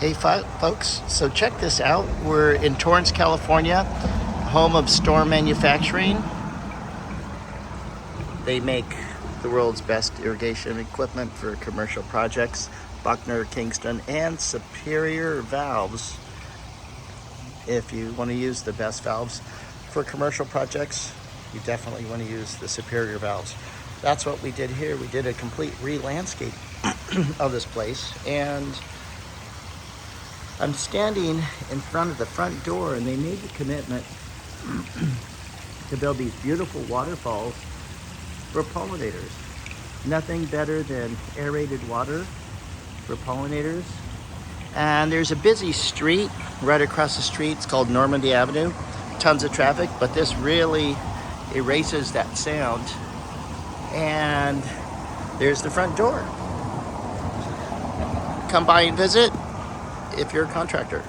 Hey folks, so check this out. We're in Torrance, California, home of Storm Manufacturing. They make the world's best irrigation equipment for commercial projects, Buckner, Kingston, and Superior valves. If you want to use the best valves for commercial projects, you definitely want to use the Superior valves. That's what we did here. We did a complete re-landscape of this place, and I'm standing in front of the front door, and they made the commitment to build these beautiful waterfalls for pollinators. Nothing better than aerated water for pollinators. And there's a busy street right across the street. It's called Normandy Avenue. Tons of traffic, but this really erases that sound. And there's the front door. Come by and visit if you're a contractor.